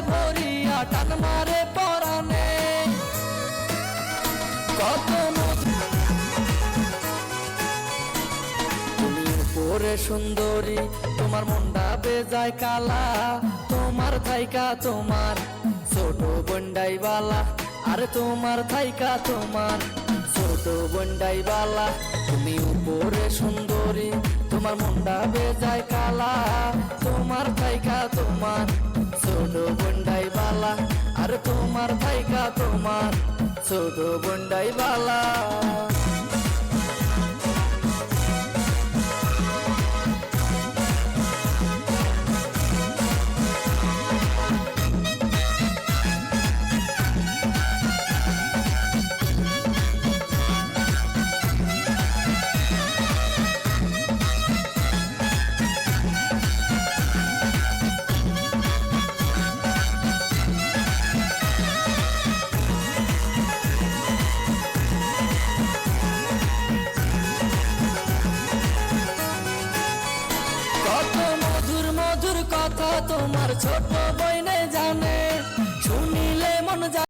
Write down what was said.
ভরিয়া টান মারে পরাণে। কত তুমি উপরে সুন্দরী, তোমার মনটা বেজায় কালা, তোমার থাইকা তোমার ছোট বন্ডাই বালা, আরে তোমার থাইকা তোমার ছোট বন্ডাই বালা। তুমি উপরে সুন্দরী, তোমার মনটা বেজায় কালা, তোমার থাইকা তোমার ছোট বন্ডাই বালা, আরে তোমার থাইকা তোমার ছোট বন্ডাই বালা। কত মধুর মধুর কথা তোমার ছোট বইনে জানে,